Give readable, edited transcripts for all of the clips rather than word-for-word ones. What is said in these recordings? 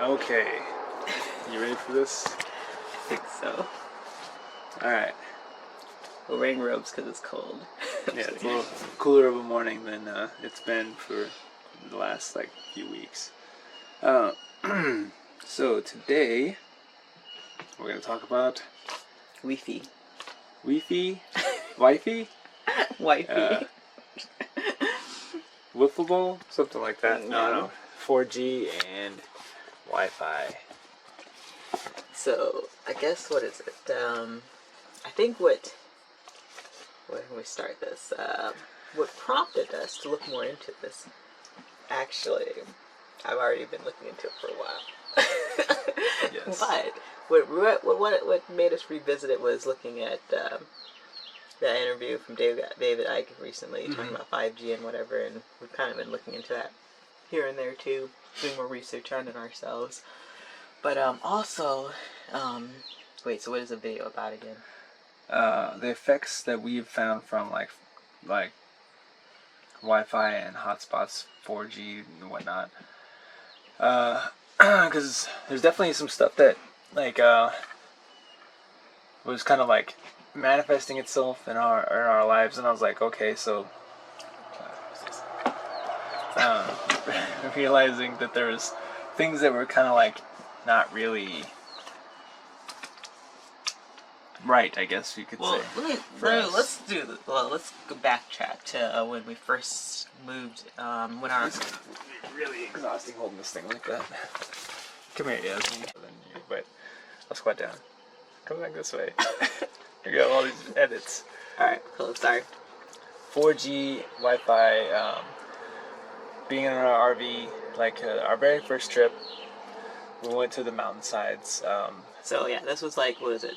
Okay. You ready for this? I think so. Alright. We're wearing robes because it's cold. Yeah, it's a little cooler of a morning than it's been for the last few weeks. So today we're going to talk about Wifi. Wifi? Wifi? Wifi. Wiffable? Something like that. Yeah. No. 4G and Wi-Fi. So, I guess, what is it? I think where can we start this? What prompted us to look more into this? Actually, I've already been looking into it for a while. Yes. But what made us revisit it was looking at that interview from David Icke recently, talking about 5G and whatever, and we've kind of been looking into that here and there too, doing more research on it ourselves. But also, wait, so what is the video about again? The effects that we've found from like Wi-Fi and hotspots, 4G and whatnot. Because there's definitely some stuff that was kind of manifesting itself in our lives, and I was like, okay, so realizing that there was things that were kind of not really right, I guess you could say. Let's do this. Well, let's go backtrack to when we first moved. When our It's really exhausting holding this thing like that. Come here, yeah, but I'll squat down. Come back this way. You got all these edits. Alright, cool, sorry. 4G, Wi-Fi, being in our RV, our very first trip, we went to the mountainsides. So yeah, this was what was it,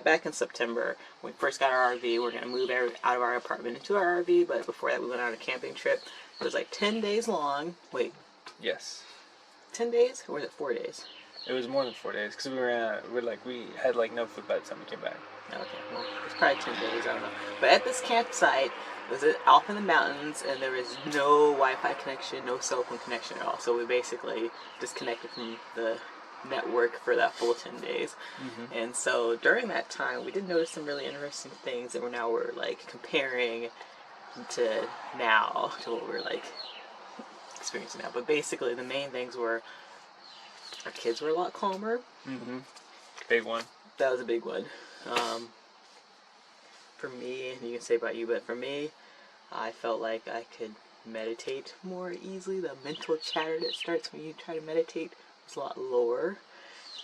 back in September, when we first got our RV. We were going to move out of our apartment into our RV, but before that we went on a camping trip. It was 10 days long. Wait. Yes. 10 days? Or was it 4 days? It was more than 4 days, because we had no food by the time we came back. Okay, well, it's probably 10 days, I don't know. But at this campsite, it was off in the mountains, and there was no Wi-Fi connection, no cell phone connection at all. So we basically disconnected from the network for that full 10 days. Mm-hmm. And so during that time, we did notice some really interesting things that we're comparing to now, to what we're experiencing now. But basically, the main things were our kids were a lot calmer. Mm-hmm. Big one. That was a big one. For me, you can say about you, but for me, I felt like I could meditate more easily. The mental chatter that starts when you try to meditate was a lot lower.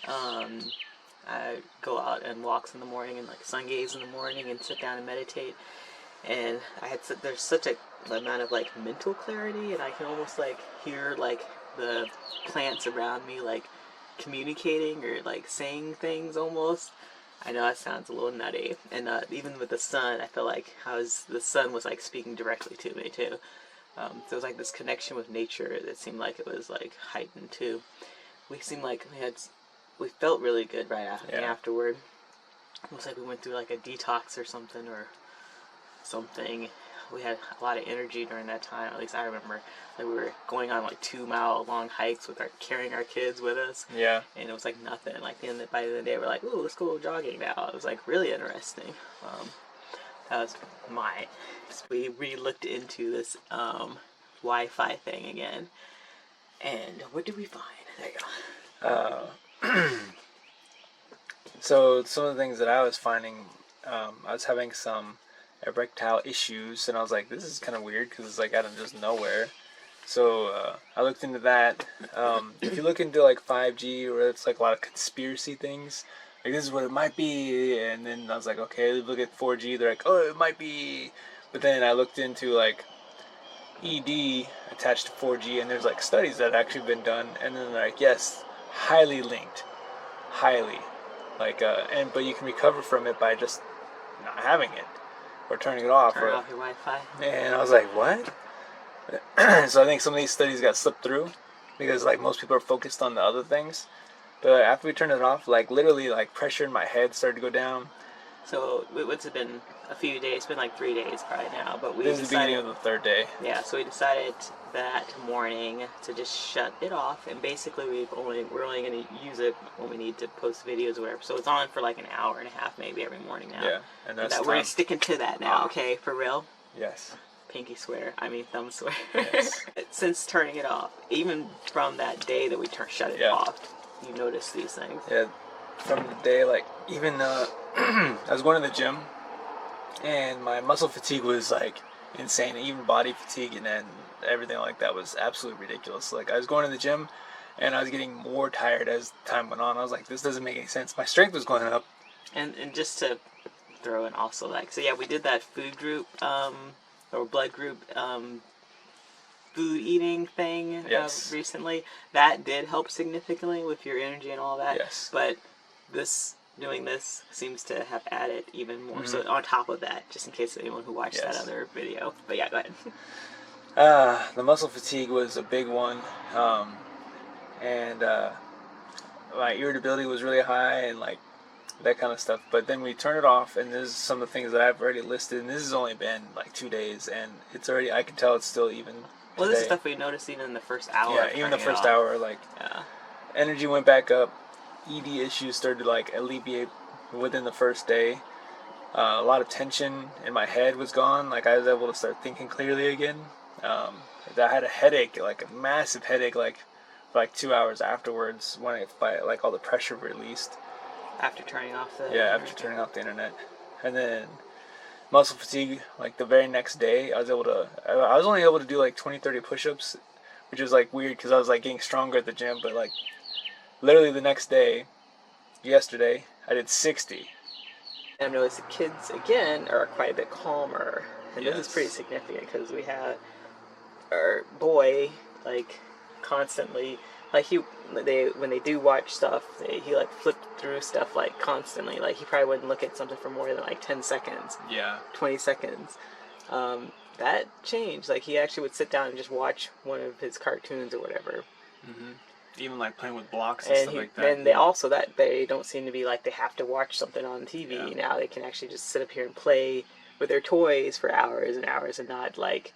I go out and walks in the morning and sun gaze in the morning and sit down and meditate. And there's such a amount of mental clarity, and I can almost hear the plants around me communicating or saying things almost. I know that sounds a little nutty, and even with the sun, I felt like the sun was speaking directly to me too. So it was this connection with nature that seemed like it was heightened too. We seemed like we felt really good right afterward. Almost like we went through a detox or something. We had a lot of energy during that time. At least I remember we were going on 2 mile long hikes carrying our kids with us. Yeah. And it was nothing. By the end of the day, we're ooh, let's go jogging now. It was really interesting. That was we re-looked into this Wi-Fi thing again. And what did we find? There you go. So some of the things that I was finding, I was having some erectile issues, and I was like, this is kind of weird because it's out of just nowhere. So I looked into that. If you look into 5G, or it's a lot of conspiracy things, this is what it might be, and then I was like, okay, look at 4G, they're oh, it might be, but then I looked into ED attached to 4G, and there's studies that have actually been done, and then they're yes, highly linked, but you can recover from it by just not having it or turning it off. Turn off your Wi-Fi. And I was like, what? So I think some of these studies got slipped through because most people are focused on the other things. But after we turned it off, literally pressure in my head started to go down. So what's it been a few days. It's been like 3 days probably now, but we This is the beginning decided. of the 3rd day. Yeah, so we decided that morning to just shut it off, and basically we're only going to use it when we need to post videos or whatever. So it's on for like an hour and a half maybe every morning now. Yeah, and that's we're time. sticking to that now. Okay, for real. Yes. Pinky swear. I mean thumb swear. Yes. Since turning it off, even from that day that we shut it off, you notice these things. Yeah, from the day, like, even I was going to the gym, and my muscle fatigue was like insane. Even body fatigue and then everything like that was absolutely ridiculous. Like, I was going to the gym, and I was getting more tired as time went on. I was like, this doesn't make any sense. My strength was going up. And just to throw in also, like, so yeah, we did that food group or blood group food eating thing recently. That did help significantly with your energy and all that. Yes. But doing this seems to have added even more. So on top of that, just in case anyone who watched that other video. But yeah, go ahead. The muscle fatigue was a big one, and my irritability was really high, and like that kind of stuff. But then we turn it off, and this is some of the things that I've already listed, and this has only been like 2 days, and it's already, I can tell it's still even Well, today. this is stuff we noticed even in the first hour. Yeah, even the first hour, like, energy went back up, ED issues started to like alleviate within the first day. A lot of tension in my head was gone, like I was able to start thinking clearly again. I had a headache, like a massive headache, like for like 2 hours afterwards when like all the pressure released. After turning off the turning off the internet. And then muscle fatigue, like the very next day, I was only able to do like 20-30 push-ups, which was like weird because I was like getting stronger at the gym, but like literally the next day, yesterday, I did 60. I've noticed the kids again are quite a bit calmer, and this is Yes. pretty significant because we had our boy like constantly, like when they do watch stuff, he like flipped through stuff like constantly. Like he probably wouldn't look at something for more than like 10 seconds, 20 seconds. That changed. Like he actually would sit down and just watch one of his cartoons or whatever. Even like playing with blocks and stuff like that. And they don't seem to be like they have to watch something on TV now. They can actually just sit up here and play with their toys for hours and hours, and not like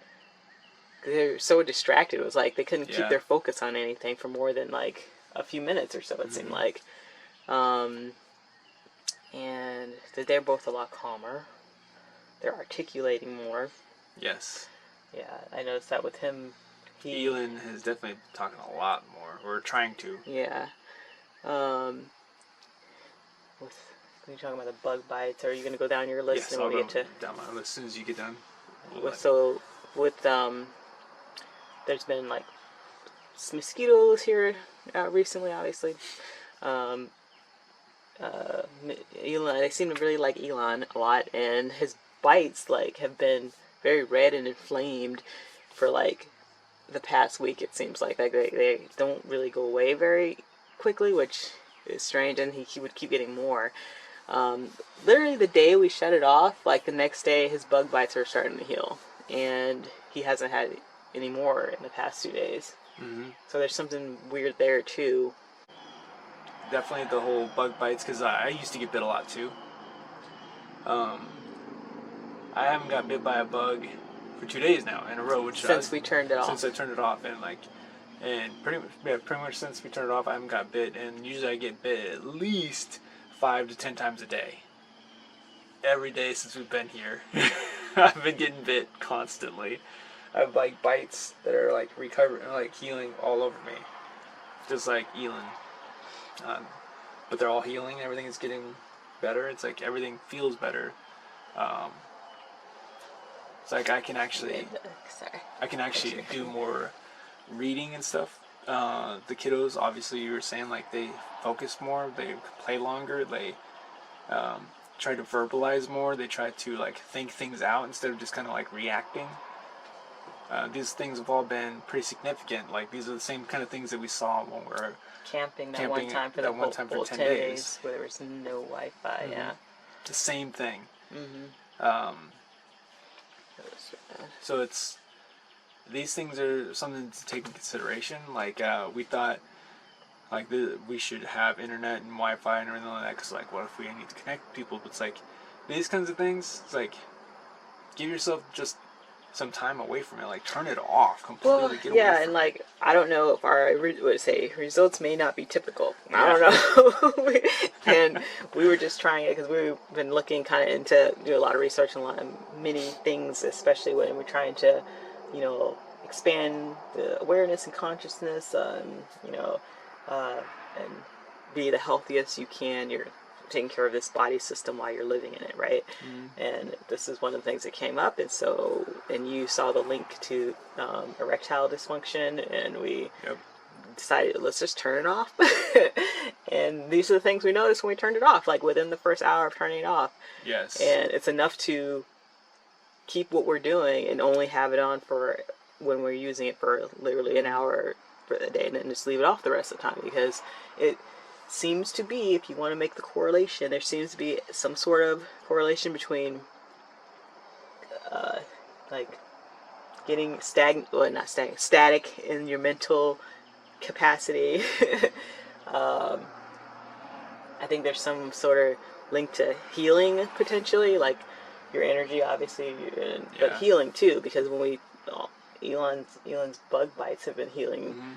they're so distracted. It was like they couldn't keep their focus on anything for more than like a few minutes or so. It seemed like, and they're both a lot calmer. They're articulating more. Yes. Yeah, I noticed that with him. Elin is definitely talking a lot more. We're trying to. Yeah. When you're talking about the bug bites, are you going to go down your list? Yes, and I'll we go get to down my list as soon as you get done. So with there's been like some mosquitoes here recently, obviously. Elon, they seem to really like Elon a lot, and his bites like have been very red and inflamed for like the past week. It seems like they don't really go away very quickly, which is strange, and he would keep getting more. Literally the day we shut it off, like the next day his bug bites are starting to heal, and he hasn't had any more in the past 2 days. So there's something weird there too. Definitely the whole bug bites, because I used to get bit a lot too. I haven't got bit by a bug for 2 days now in a row, which Since we turned it off. Since I turned it off, and pretty much since we turned it off, I haven't got bit, and usually I get bit at least 5 to 10 times a day. Every day since we've been here, I've been getting bit constantly. I have like bites that are like recovering, like healing all over me, just like Elin. But they're all healing. Everything is getting better. It's like everything feels better. It's like I can actually do more reading and stuff. The kiddos, obviously, you were saying like they focus more, they play longer, they try to verbalize more, they try to like think things out instead of just kind of like reacting. These things have all been pretty significant. Like these are the same kind of things that we saw when we were camping one time for 10 days where there was no Wi-Fi. Yeah, the same thing. So these things are something to take in consideration. Like we thought, like we should have internet and Wi-Fi and everything like that. Cause like, what if we need to connect people? But it's like, these kinds of things, it's like, give yourself just some time away from it. Like, turn it off completely. Well, Get away yeah, from and it. like I don't know if our would say results may not be typical. I Yeah. don't know. And we were just trying it because we've been looking kind of into do a lot of research on a lot of many things, especially when we're trying to, you know, expand the awareness and consciousness, you know, and be the healthiest you can. You're taking care of this body system while you're living in it, right? And this is one of the things that came up. And so, and you saw the link to erectile dysfunction, and we Yep. decided let's just turn it off. And these are the things we noticed when we turned it off, like within the first hour of turning it off. Yes. And it's enough to keep what we're doing and only have it on for when we're using it for literally an hour for the day, and then just leave it off the rest of the time, because it seems to be, if you want to make the correlation, there seems to be some sort of correlation between like getting stagnant, well, not stagnant, static in your mental capacity. I think there's some sort of link to healing potentially, like your energy, obviously, but Yeah. healing too, because when we Elon's bug bites have been healing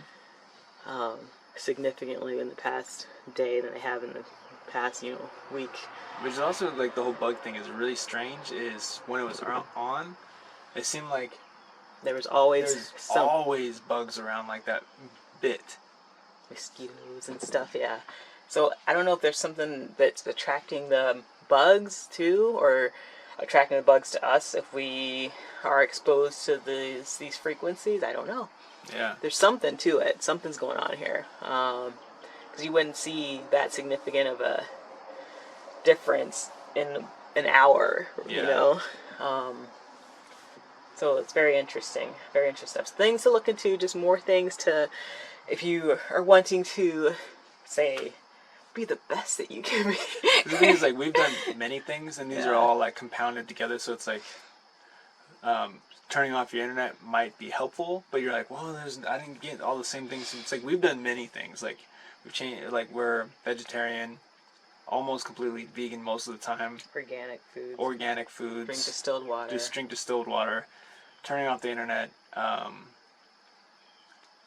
significantly in the past day than they have in the past, week. Which is also, like, the whole bug thing is really strange, is when it was on, it seemed like There was always there's some always bugs around, like, that bit. mosquitoes and stuff, yeah. So I don't know if there's something that's attracting the bugs too, or attracting the bugs to us if we are exposed to these frequencies. I don't know. Yeah. There's something to it. Something's going on here. Because you wouldn't see that significant of a difference in an hour, Yeah. So it's very interesting. Very interesting stuff. Things to look into, just more things to, if you are wanting to, say, be the best that you can be. The thing is, like, we've done many things, and these are all, like, compounded together, so it's like, turning off your internet might be helpful, but you're like, well, I didn't get all the same things. It's like, we've done many things. Like, we've changed, like, we're vegetarian, almost completely vegan most of the time. Organic foods. Drink distilled water. Just drink distilled water. Turning off the internet.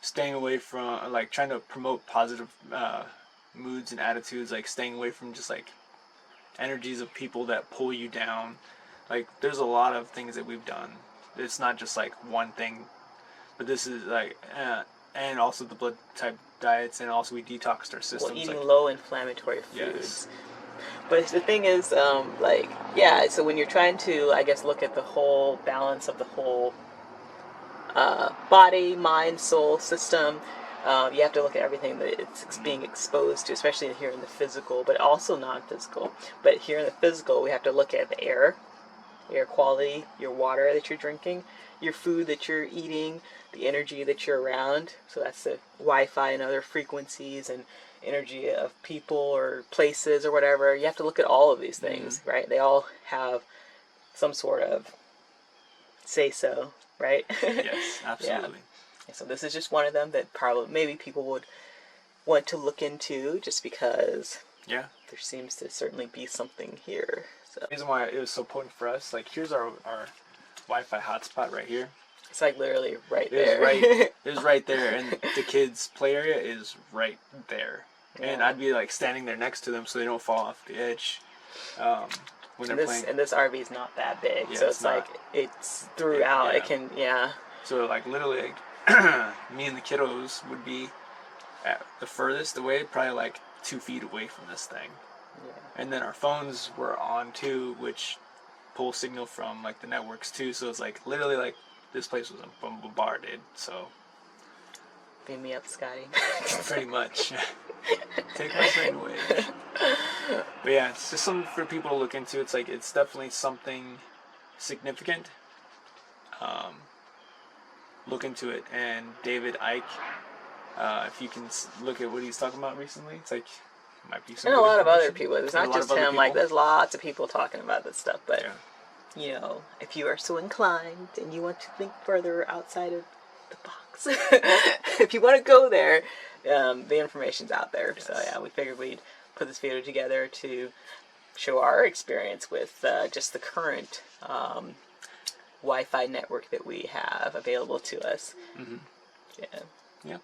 Staying away from, like, trying to promote positive moods and attitudes, like staying away from just, like, energies of people that pull you down. Like, there's a lot of things that we've done. It's not just, like, one thing, but this is, like, and also the blood type diets, and also we detoxed our systems. Well, eating like, low inflammatory foods. Yes. But the thing is, so when you're trying to, I guess, look at the whole balance of the whole body, mind, soul system, you have to look at everything that it's being exposed to, especially here in the physical, but also non-physical. But here in the physical, we have to look at the air quality, your water that you're drinking, your food that you're eating, the energy that you're around. So that's the Wi-Fi and other frequencies and energy of people or places or whatever. You have to look at all of these things, right? They all have some sort of say-so, right? Yes, absolutely. Yeah. So this is just one of them that probably maybe people would want to look into, just because Yeah. there seems to certainly be something here. So The reason why it was so potent for us, like, here's our Wi-Fi hotspot right here. it's like literally right It was there. right. It was right there, and the kids' play area is right there. And Yeah. I'd be, like, standing there next to them so they don't fall off the edge when they're playing. And this RV is not that big, Yeah, so it's it's like not. it's throughout. Yeah. It can, yeah. So, like, literally, me and the kiddos would be at the furthest away, probably like 2 feet away from this thing. Yeah. And then our phones were on too, which pull signal from, like, the networks too. So it's like literally, like, this place was bombarded. So Beam me up, Scotty. pretty much, take my brain away. But yeah, it's just something for people to look into. It's like, it's definitely something significant. Look into it. And David Icke, if you can look at what he's talking about recently, it's like, it might be some And a good lot of other information. people. It's And a not lot just of other him. Like, people. there's lots of people talking about this stuff. But Yeah. if you are so inclined and you want to think further outside of the box, if you want to go there, the information's out there. Yes. So yeah, we figured we'd put this video together to show our experience with just the current Wi-Fi network that we have available to us. Mm-hmm. Yeah. Yeah.